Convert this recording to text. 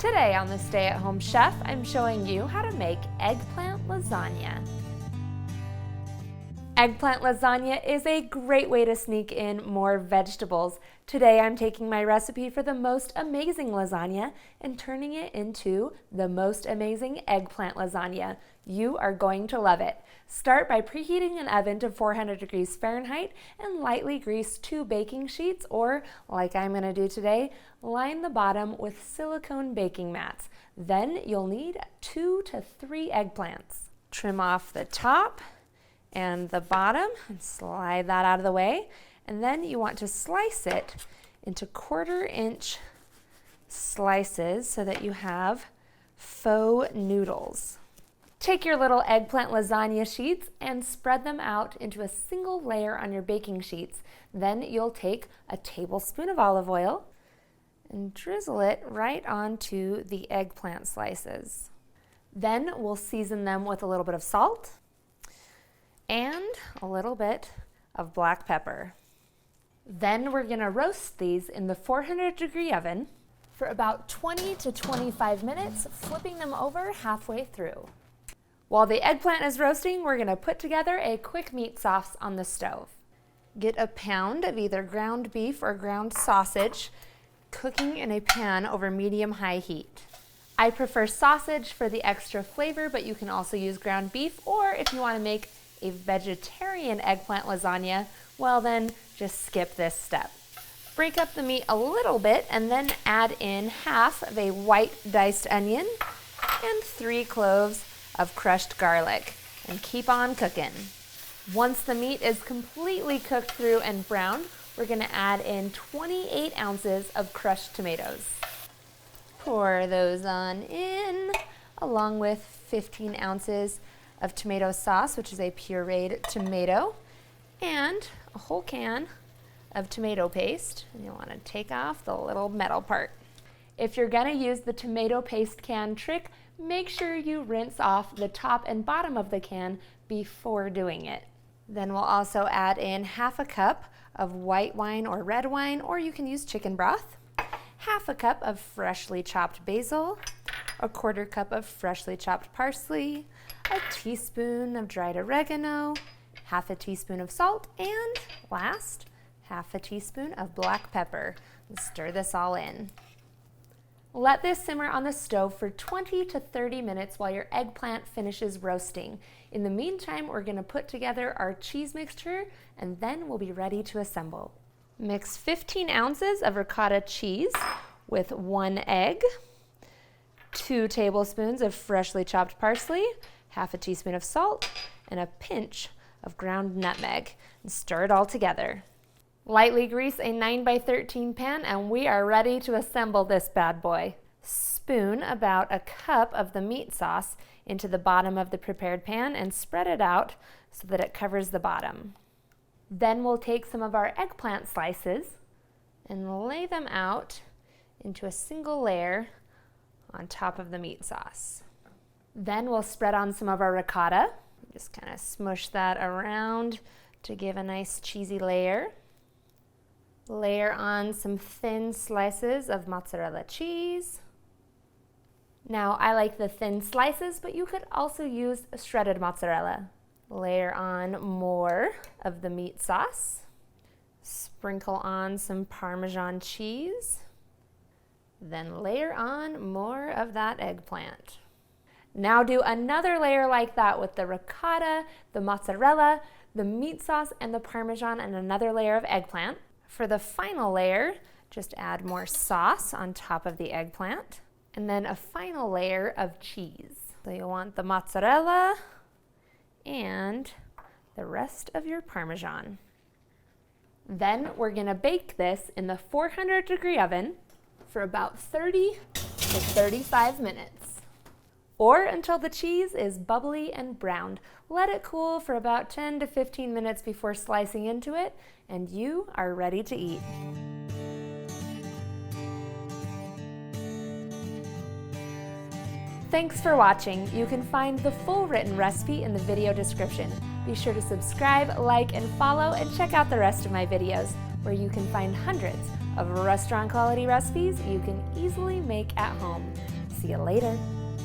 Today on the Stay at Home Chef, I'm showing you how to make eggplant lasagna. Eggplant lasagna is a great way to sneak in more vegetables. Today I'm taking my recipe for the Most Amazing Lasagna and turning it into the Most Amazing Eggplant Lasagna. You are going to love it. Start by preheating an oven to 400 degrees Fahrenheit and lightly grease 2 baking sheets, or like I'm going to do today, line the bottom with silicone baking mats. Then you'll need 2 to 3 eggplants. Trim off the top and the bottom and slide that out of the way. And then you want to slice it into 1/4 inch slices so that you have faux noodles. Take your little eggplant lasagna sheets and spread them out into a single layer on your baking sheets. Then you'll take a tablespoon of olive oil and drizzle it right onto the eggplant slices. Then we'll season them with a little bit of salt and a little bit of black pepper. Then we're gonna roast these in the 400-degree oven for about 20 to 25 minutes, flipping them over halfway through. While the eggplant is roasting, we're gonna put together a quick meat sauce on the stove. Get a pound of either ground beef or ground sausage, cooking in a pan over medium-high heat. I prefer sausage for the extra flavor, but you can also use ground beef, or if you wanna make a vegetarian eggplant lasagna, well then just skip this step. Break up the meat a little bit and then add in half of a white diced onion and 3 cloves of crushed garlic, and keep on cooking. Once the meat is completely cooked through and browned, we're gonna add in 28 ounces of crushed tomatoes. Pour those on in, along with 15 ounces of tomato sauce, which is a pureed tomato, and a whole can of tomato paste. And you'll want to take off the little metal part. If you're going to use the tomato paste can trick, make sure you rinse off the top and bottom of the can before doing it. Then we'll also add in half a cup of white wine or red wine, or you can use chicken broth, half a cup of freshly chopped basil, a 1/4 cup of freshly chopped parsley, a teaspoon of dried oregano, half a teaspoon of salt, and last, half a teaspoon of black pepper. And stir this all in. Let this simmer on the stove for 20 to 30 minutes while your eggplant finishes roasting. In the meantime, we're going to put together our cheese mixture, and then we'll be ready to assemble. Mix 15 ounces of ricotta cheese with 1 egg, 2 tablespoons of freshly chopped parsley, half a teaspoon of salt, and a pinch of ground nutmeg, and stir it all together. Lightly grease a 9x13 pan, and we are ready to assemble this bad boy. Spoon about a cup of the meat sauce into the bottom of the prepared pan and spread it out so that it covers the bottom. Then we'll take some of our eggplant slices and lay them out into a single layer on top of the meat sauce. Then we'll spread on some of our ricotta. Just kind of smush that around to give a nice cheesy layer. Layer on some thin slices of mozzarella cheese. Now I like the thin slices, but you could also use shredded mozzarella. Layer on more of the meat sauce. Sprinkle on some Parmesan cheese. Then layer on more of that eggplant. Now do another layer like that with the ricotta, the mozzarella, the meat sauce, and the Parmesan, and another layer of eggplant. For the final layer, just add more sauce on top of the eggplant, and then a final layer of cheese. So you'll want the mozzarella and the rest of your Parmesan. Then we're gonna bake this in the 400-degree oven for about 30 to 35 minutes, or until the cheese is bubbly and browned. Let it cool for about 10 to 15 minutes before slicing into it, and you are ready to eat. Thanks for watching. You can find the full written recipe in the video description. Be sure to subscribe, like, and follow, and check out the rest of my videos, where you can find hundreds of restaurant quality recipes you can easily make at home. See you later.